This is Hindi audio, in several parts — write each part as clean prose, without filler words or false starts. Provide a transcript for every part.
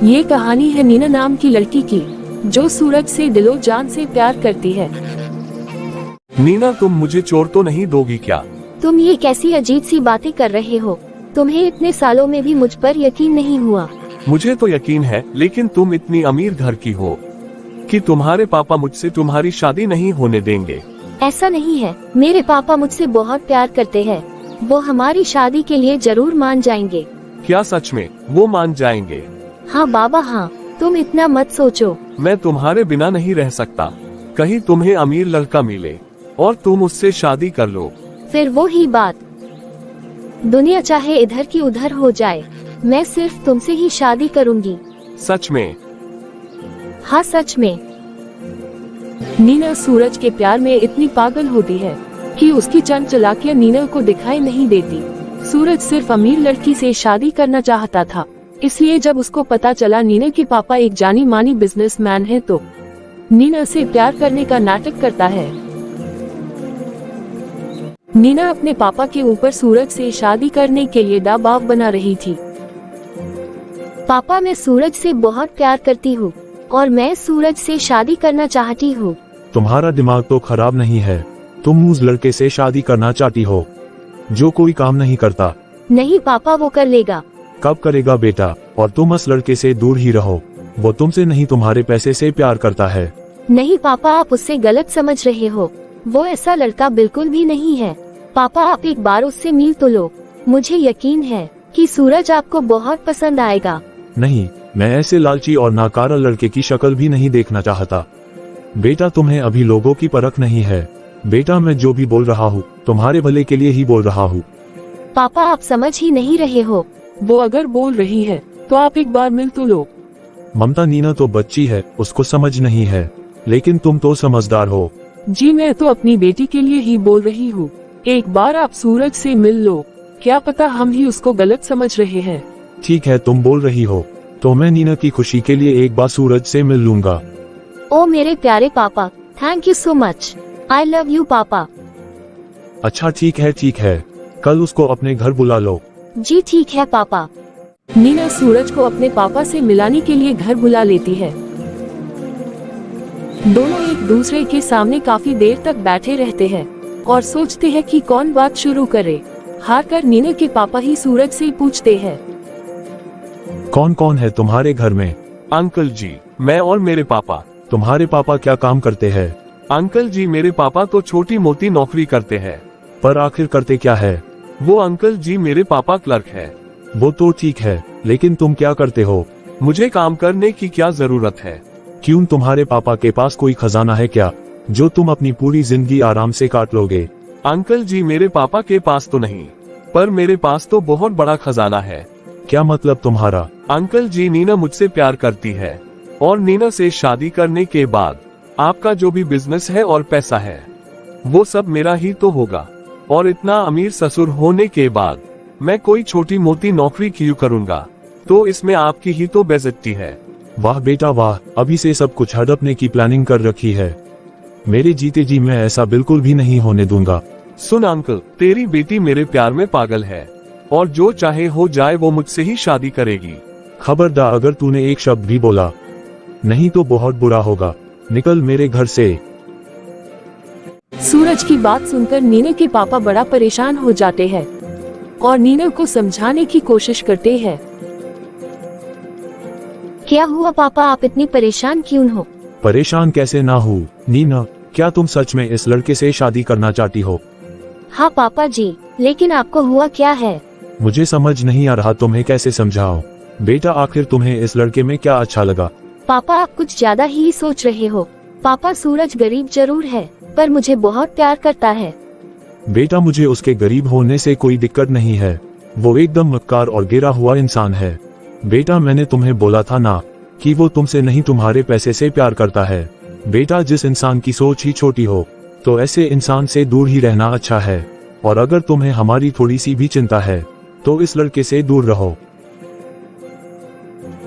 ये कहानी है नीना नाम की लड़की की, जो सूरज से दिलो जान से प्यार करती है। नीना, तुम मुझे चोर तो नहीं दोगी क्या? तुम ये कैसी अजीब सी बातें कर रहे हो? तुम्हें इतने सालों में भी मुझ पर यकीन नहीं हुआ? मुझे तो यकीन है, लेकिन तुम इतनी अमीर घर की हो कि तुम्हारे पापा मुझसे तुम्हारी शादी नहीं होने देंगे। ऐसा नहीं है, मेरे पापा मुझसे बहुत प्यार करते हैं। वो हमारी शादी के लिए जरूर मान जाएंगे। क्या सच में वो मान जाएंगे? हाँ बाबा हाँ, तुम इतना मत सोचो। मैं तुम्हारे बिना नहीं रह सकता। कहीं तुम्हें अमीर लड़का मिले और तुम उससे शादी कर लो। फिर वो ही बात, दुनिया चाहे इधर की उधर हो जाए, मैं सिर्फ तुमसे ही शादी करूंगी। सच में? हाँ सच में। नीना सूरज के प्यार में इतनी पागल होती है कि उसकी चंद चालाकियां नीना को दिखाई नहीं देती। सूरज सिर्फ अमीर लड़की से शादी करना चाहता था, इसलिए जब उसको पता चला नीना के पापा एक जानी मानी बिजनेसमैन है, तो नीना से प्यार करने का नाटक करता है। नीना अपने पापा के ऊपर सूरज से शादी करने के लिए दबाव बना रही थी। पापा, मैं सूरज से बहुत प्यार करती हूँ और मैं सूरज से शादी करना चाहती हूँ। तुम्हारा दिमाग तो खराब नहीं है। तुम उस लड़के से शादी करना चाहती हो जो कोई काम नहीं करता। नहीं पापा, वो कर लेगा। कब करेगा बेटा? और तुम उस लड़के से दूर ही रहो। वो तुमसे नहीं, तुम्हारे पैसे से प्यार करता है। नहीं पापा, आप उससे गलत समझ रहे हो। वो ऐसा लड़का बिल्कुल भी नहीं है। पापा, आप एक बार उससे मिल तो लो। मुझे यकीन है कि सूरज आपको बहुत पसंद आएगा। नहीं, मैं ऐसे लालची और नाकारा लड़के की शक्ल भी नहीं देखना चाहता। बेटा, तुम्हें अभी लोगों की परख नहीं है। बेटा, मैं जो भी बोल रहा हूँ तुम्हारे भले के लिए ही बोल रहा हूँ। पापा, आप समझ ही नहीं रहे हो। वो अगर बोल रही है तो आप एक बार मिल तो लो। ममता, नीना तो बच्ची है, उसको समझ नहीं है, लेकिन तुम तो समझदार हो। जी, मैं तो अपनी बेटी के लिए ही बोल रही हूँ। एक बार आप सूरज से मिल लो, क्या पता हम ही उसको गलत समझ रहे हैं। ठीक है, तुम बोल रही हो तो मैं नीना की खुशी के लिए एक बार सूरज से मिल लूंगा। ओ मेरे प्यारे पापा, thank you so much. I love you पापा। अच्छा ठीक है, कल उसको अपने घर बुला लो। जी ठीक है पापा। नीना सूरज को अपने पापा से मिलाने के लिए घर बुला लेती है। दोनों एक दूसरे के सामने काफी देर तक बैठे रहते हैं और सोचते हैं कि कौन बात शुरू करे। हार कर नीना के पापा ही सूरज से पूछते हैं, कौन कौन है तुम्हारे घर में? अंकल जी, मैं और मेरे पापा। तुम्हारे पापा क्या काम करते हैं? अंकल जी, मेरे पापा तो छोटी मोटी नौकरी करते हैं। पर आखिर करते क्या है? वो अंकल जी, मेरे पापा क्लर्क है। वो तो ठीक है, लेकिन तुम क्या करते हो? मुझे काम करने की क्या जरूरत है? क्यों, तुम्हारे पापा के पास कोई खजाना है क्या जो तुम अपनी पूरी जिंदगी आराम से काट लोगे? अंकल जी, मेरे पापा के पास तो नहीं, पर मेरे पास तो बहुत बड़ा खजाना है। क्या मतलब तुम्हारा? अंकल जी, नीना मुझसे प्यार करती है और नीना से शादी करने के बाद आपका जो भी बिजनेस है और पैसा है वो सब मेरा ही तो होगा। और इतना अमीर ससुर होने के बाद मैं कोई छोटी मोटी नौकरी क्यों करूंगा? तो इसमें आपकी ही तो बेइज्जती है। वाह बेटा वाह, अभी से सब कुछ हड़पने की प्लानिंग कर रखी है। मेरे जीते जी मैं ऐसा बिल्कुल भी नहीं होने दूंगा। सुन अंकल, तेरी बेटी मेरे प्यार में पागल है और जो चाहे हो जाए वो मुझसे ही शादी करेगी। खबरदार, अगर तूने एक शब्द भी बोला नहीं तो बहुत बुरा होगा। निकल मेरे घर से। सूरज की बात सुनकर नीना के पापा बड़ा परेशान हो जाते हैं और नीना को समझाने की कोशिश करते हैं। क्या हुआ पापा, आप इतनी परेशान क्यों हो? परेशान कैसे ना हूँ नीना, क्या तुम सच में इस लड़के से शादी करना चाहती हो? हाँ पापा जी, लेकिन आपको हुआ क्या है? मुझे समझ नहीं आ रहा, तुम्हें कैसे समझाऊं? बेटा, आखिर तुम्हें इस लड़के में क्या अच्छा लगा? पापा, आप कुछ ज्यादा ही सोच रहे हो। पापा, सूरज गरीब जरूर है, पर मुझे बहुत प्यार करता है। बेटा, मुझे उसके गरीब होने से कोई दिक्कत नहीं है। वो एकदम मक्कार और गिरा हुआ इंसान है। बेटा, मैंने तुम्हें बोला था ना कि वो तुमसे नहीं तुम्हारे पैसे से प्यार करता है। बेटा, जिस इंसान की सोच ही छोटी हो तो ऐसे इंसान से दूर ही रहना अच्छा है। और अगर तुम्हें हमारी थोड़ी सी भी चिंता है तो इस लड़के से दूर रहो।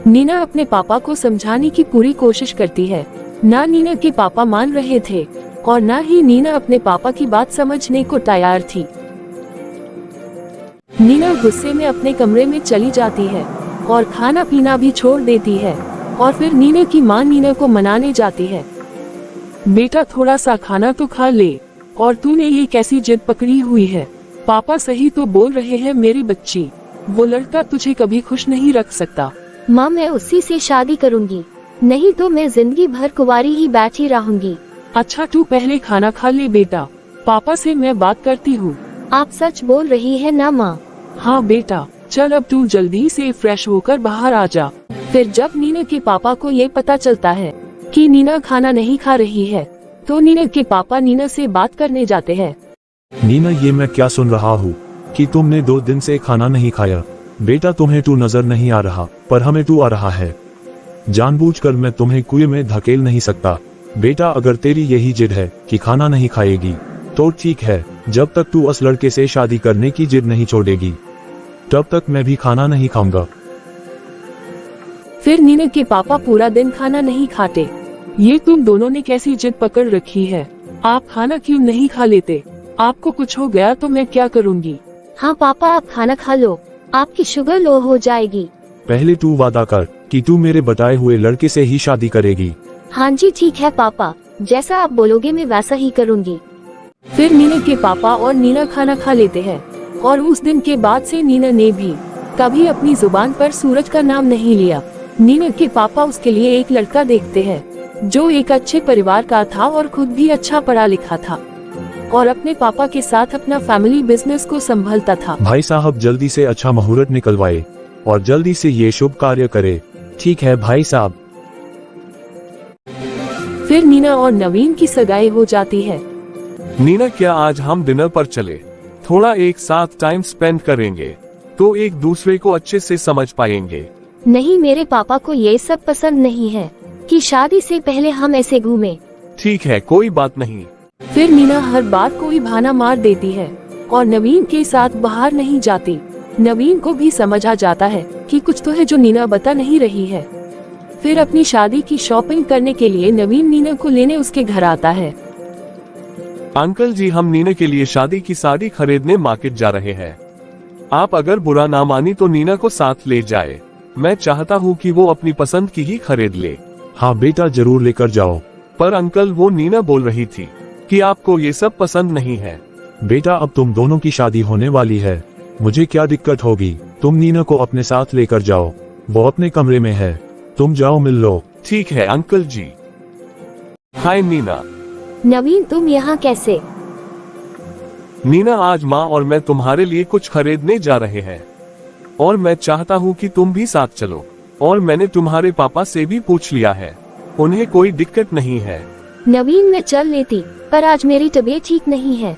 नीना अपने पापा को समझाने की पूरी कोशिश करती है। ना नीना के पापा मान रहे थे और ना ही नीना अपने पापा की बात समझने को तैयार थी। नीना गुस्से में अपने कमरे में चली जाती है और खाना पीना भी छोड़ देती है। और फिर नीना की माँ नीना को मनाने जाती है। बेटा थोड़ा सा खाना तो खा ले, और तूने ये कैसी जिद पकड़ी हुई है? पापा सही तो बोल रहे हैं मेरी बच्ची, वो लड़का तुझे कभी खुश नहीं रख सकता। माँ मैं उसी से शादी करूँगी, नहीं तो मैं जिंदगी भर कुंवारी ही बैठी रहूंगी। अच्छा तू पहले खाना खा ले बेटा, पापा से मैं बात करती हूँ। आप सच बोल रही है ना माँ? हाँ बेटा, चल अब तू जल्दी से फ्रेश होकर बाहर आ जा। फिर जब नीना के पापा को ये पता चलता है कि नीना खाना नहीं खा रही है, तो नीना के पापा नीना से बात करने जाते हैं। नीना ये मैं क्या सुन रहा हूँ कि तुमने 2 दिन से खाना नहीं खाया। बेटा तुम्हें तू नजर नहीं आ रहा, पर हमें तू आ रहा है। जानबूझकर मैं तुम्हें कुएं में धकेल नहीं सकता। बेटा अगर तेरी यही जिद है कि खाना नहीं खाएगी, तो ठीक है, जब तक तू उस लड़के से शादी करने की जिद नहीं छोड़ेगी, तब तक मैं भी खाना नहीं खाऊंगा। फिर नीना के पापा पूरा दिन खाना नहीं खाते। ये तुम दोनों ने कैसी जिद पकड़ रखी है? आप खाना क्यों नहीं खा लेते? आपको कुछ हो गया तो मैं क्या करूँगी? हाँ पापा आप खाना खा लो, आपकी शुगर लो हो जाएगी। पहले तू वादा कर कि तू मेरे बताए हुए लड़के से ही शादी करेगी। हाँ जी ठीक है पापा, जैसा आप बोलोगे मैं वैसा ही करूँगी। फिर नीना के पापा और नीना खाना खा लेते हैं, और उस दिन के बाद से नीना ने भी कभी अपनी जुबान पर सूरज का नाम नहीं लिया। नीना के पापा उसके लिए एक लड़का देखते हैं जो एक अच्छे परिवार का था और खुद भी अच्छा पढ़ा लिखा था, और अपने पापा के साथ अपना फैमिली बिजनेस को संभालता था। भाई साहब जल्दी से अच्छा मुहूर्त निकलवाए और जल्दी से ये शुभ कार्य करे। ठीक है भाई साहब। फिर नीना और नवीन की सगाई हो जाती है। नीना क्या आज हम डिनर पर चले? थोड़ा एक साथ टाइम स्पेंड करेंगे तो एक दूसरे को अच्छे से समझ पाएंगे। नहीं मेरे पापा को ये सब पसंद नहीं है कि शादी से पहले हम ऐसे घूमें। ठीक है कोई बात नहीं। फिर नीना हर बार कोई बहाना मार देती है और नवीन के साथ बाहर नहीं जाती। नवीन को भी समझ आ जाता है कि कुछ तो है जो नीना बता नहीं रही है। फिर अपनी शादी की शॉपिंग करने के लिए नवीन नीना को लेने उसके घर आता है। अंकल जी हम नीना के लिए शादी की साड़ी खरीदने मार्केट जा रहे हैं। आप अगर बुरा ना मानी तो नीना को साथ ले जाए। मैं चाहता हूँ कि वो अपनी पसंद की ही खरीद ले। हाँ बेटा जरूर लेकर जाओ। पर अंकल वो नीना बोल रही थी कि आपको ये सब पसंद नहीं है। बेटा अब तुम दोनों की शादी होने वाली है, मुझे क्या दिक्कत होगी? तुम नीना को अपने साथ लेकर जाओ, वो अपने कमरे में है, तुम जाओ मिल लो। ठीक है अंकल जी। हाय नीना। नवीन तुम यहाँ कैसे? नीना आज माँ और मैं तुम्हारे लिए कुछ खरीदने जा रहे हैं, और मैं चाहता हूँ कि तुम भी साथ चलो। और मैंने तुम्हारे पापा से भी पूछ लिया है, उन्हें कोई दिक्कत नहीं है। नवीन मैं चल लेती, पर आज मेरी तबीयत ठीक नहीं है।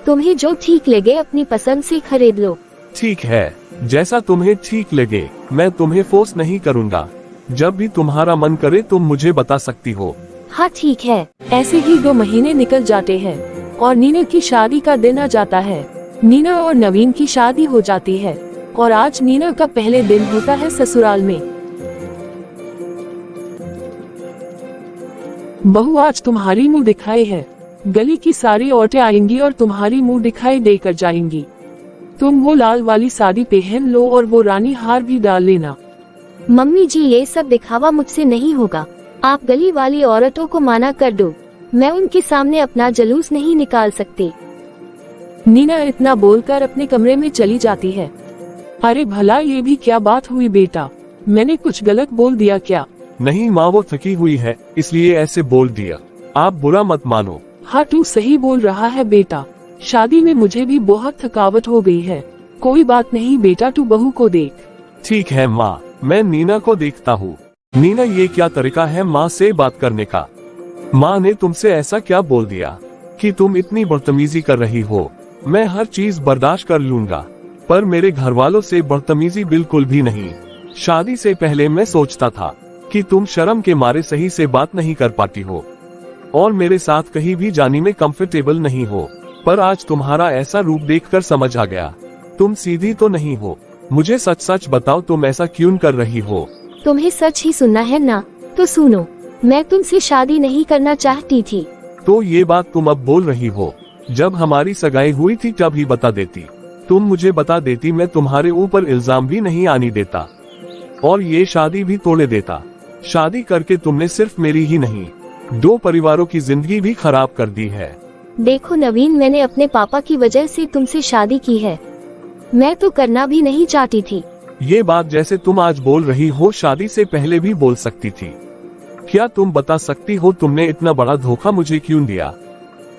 तुम्हें जो ठीक लगे अपनी पसंद से खरीद लो। ठीक है, जैसा तुम्हें ठीक लगे, मैं तुम्हें फोर्स नहीं करूँगा। जब भी तुम्हारा मन करे तुम मुझे बता सकती हो। हाँ ठीक है। ऐसे ही 2 महीने निकल जाते हैं और नीना की शादी का दिन आ जाता है। नीना और नवीन की शादी हो जाती है और आज नीना का पहले दिन होता है ससुराल में। बहू आज तुम्हारी मुंह दिखाई है, गली की सारी औरतें आएंगी और तुम्हारी मुंह दिखाई देकर जाएंगी। तुम वो लाल वाली साड़ी पहन लो और वो रानी हार भी डाल लेना। मम्मी जी ये सब दिखावा मुझसे नहीं होगा, आप गली वाली औरतों को माना कर दो, मैं उनके सामने अपना जुलूस नहीं निकाल सकती। नीना इतना बोलकर अपने कमरे में चली जाती है। अरे भला ये भी क्या बात हुई बेटा, मैंने कुछ गलत बोल दिया क्या? नहीं माँ वो थकी हुई है इसलिए ऐसे बोल दिया, आप बुरा मत मानो। हाँ तू सही बोल रहा है बेटा, शादी में मुझे भी बहुत थकावट हो गई है। कोई बात नहीं बेटा, तू बहू को देख। ठीक है माँ, मैं नीना को देखता हूँ। नीना ये क्या तरीका है माँ से बात करने का? माँ ने तुमसे ऐसा क्या बोल दिया कि तुम इतनी बदतमीजी कर रही हो? मैं हर चीज बर्दाश्त कर लूंगा, पर मेरे घर वालों से बदतमीजी बिल्कुल भी नहीं। शादी से पहले मैं सोचता था कि तुम शर्म के मारे सही से बात नहीं कर पाती हो और मेरे साथ कहीं भी जाने में कंफर्टेबल नहीं हो, पर आज तुम्हारा ऐसा रूप देखकर समझ आ गया, तुम सीधी तो नहीं हो। मुझे सच सच बताओ तुम ऐसा क्यों कर रही हो? तुम्हें सच ही सुनना है ना, तो सुनो, मैं तुमसे शादी नहीं करना चाहती थी। तो ये बात तुम अब बोल रही हो? जब हमारी सगाई हुई थी तब ही बता देती, तुम मुझे बता देती, मैं तुम्हारे ऊपर इल्जाम भी नहीं आने देता। और ये शादी भी तोड़े देता। शादी करके तुमने सिर्फ मेरी ही नहीं, 2 परिवारों की जिंदगी भी खराब कर दी है। देखो नवीन, मैंने अपने पापा की वजह से तुमसे शादी की है। मैं तो करना भी नहीं चाहती थी। ये बात जैसे तुम आज बोल रही हो, शादी से पहले भी बोल सकती थी। क्या तुम बता सकती हो तुमने इतना बड़ा धोखा मुझे क्यों दिया?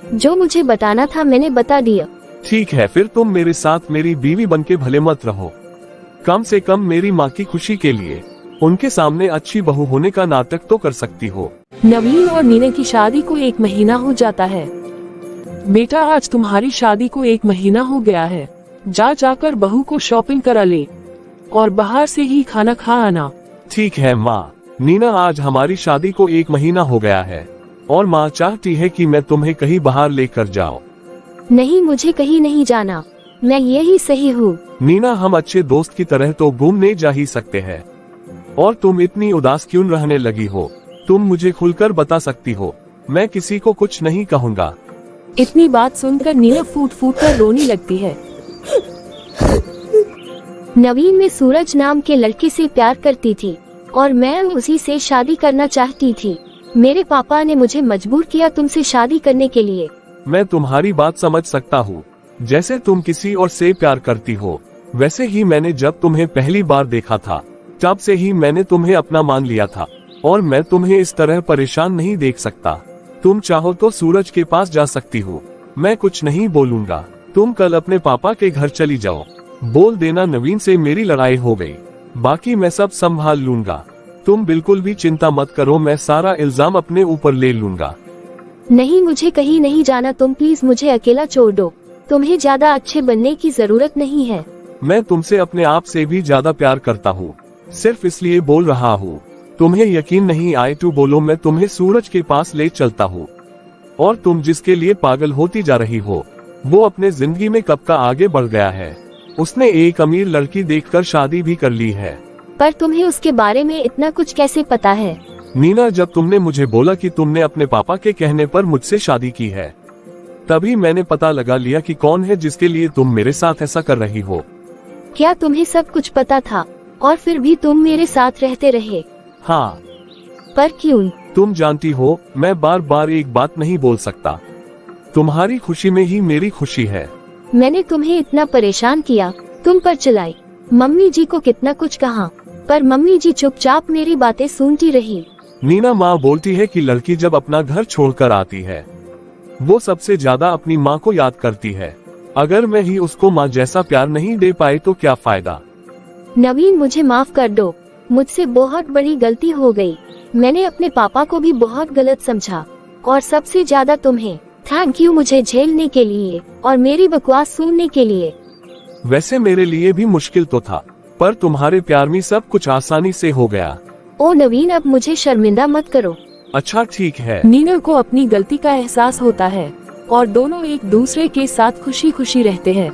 जो मुझे बताना था मैंने बता दिया। ठीक है, फिर तुम मेरे साथ मेरी बीवी बनके भले मत रहो। कम से कम मेरी माँ की खुशी के लिए उनके सामने अच्छी बहू होने का नाटक तो कर सकती हो। नवीन और नीना की शादी को 1 महीना हो जाता है। बेटा, आज तुम्हारी शादी को 1 महीना हो गया है। जाकर बहू को शॉपिंग करा ले और बाहर से ही खाना खा आना। ठीक है माँ। नीना, आज हमारी शादी को 1 महीना हो गया है और माँ चाहती है कि मैं तुम्हें कहीं बाहर लेकर जाऊँ। नहीं, मुझे कहीं नहीं जाना, मैं यही सही हूँ। नीना, हम अच्छे दोस्त की तरह तो घूमने जा ही सकते हैं। और तुम इतनी उदास क्यों रहने लगी हो? तुम मुझे खुलकर बता सकती हो, मैं किसी को कुछ नहीं कहूँगा। इतनी बात सुनकर नीना फूट फूट कर रोने लगती है। नवीन, मैं सूरज नाम के लड़के से प्यार करती थी और मैं उसी से शादी करना चाहती थी। मेरे पापा ने मुझे मजबूर किया तुमसे शादी करने के लिए। मैं तुम्हारी बात समझ सकता हूँ। जैसे तुम किसी और से प्यार करती हो, वैसे ही मैंने जब तुम्हें पहली बार देखा था तब से ही मैंने तुम्हें अपना मान लिया था और मैं तुम्हें इस तरह परेशान नहीं देख सकता। तुम चाहो तो सूरज के पास जा सकती हो, मैं कुछ नहीं बोलूंगा। तुम कल अपने पापा के घर चली जाओ, बोल देना नवीन से मेरी लड़ाई हो गई, बाकी मैं सब संभाल लूंगा। तुम बिल्कुल भी चिंता मत करो, मैं सारा इल्जाम अपने ऊपर ले लूंगा। नहीं, मुझे कहीं नहीं जाना, तुम प्लीज मुझे अकेला छोड़ दो। तुम्हें ज्यादा अच्छे बनने की जरूरत नहीं है। मैं तुमसे अपने आप से भी ज्यादा प्यार करता हूँ, सिर्फ इसलिए बोल रहा हूँ। तुम्हें यकीन नहीं आए तो बोलो, मैं तुम्हें सूरज के पास ले चलता हूँ। और तुम जिसके लिए पागल होती जा रही हो, वो अपने जिंदगी में कब का आगे बढ़ गया है। उसने एक अमीर लड़की देखकर शादी भी कर ली है। पर तुम्हें उसके बारे में इतना कुछ कैसे पता है? नीना, जब तुमने मुझे बोला कि तुमने अपने पापा के कहने पर मुझसे शादी की है, तभी मैंने पता लगा लिया कि कौन है जिसके लिए तुम मेरे साथ ऐसा कर रही हो। क्या तुम्हें सब कुछ पता था और फिर भी तुम मेरे साथ रहते रहे? हाँ। पर क्यों? तुम जानती हो, मैं बार बार एक बात नहीं बोल सकता। तुम्हारी खुशी में ही मेरी खुशी है। मैंने तुम्हें इतना परेशान किया, तुम पर चलाई, मम्मी जी को कितना कुछ कहा, पर मम्मी जी चुपचाप मेरी बातें सुनती रही। नीना, माँ बोलती है कि लड़की जब अपना घर छोड़कर आती है, वो सबसे ज्यादा अपनी माँ को याद करती है। अगर मैं ही उसको माँ जैसा प्यार नहीं दे पाई तो क्या फायदा। नवीन, मुझे माफ कर दो, मुझसे बहुत बड़ी गलती हो गई। मैंने अपने पापा को भी बहुत गलत समझा और सबसे ज्यादा तुम्हें। थैंक यू मुझे झेलने के लिए और मेरी बकवास सुनने के लिए। वैसे मेरे लिए भी मुश्किल तो था, पर तुम्हारे प्यार में सब कुछ आसानी से हो गया। ओ नवीन, अब मुझे शर्मिंदा मत करो। अच्छा ठीक है। नीना को अपनी गलती का एहसास होता है और दोनों एक दूसरे के साथ खुशी खुशी रहते हैं।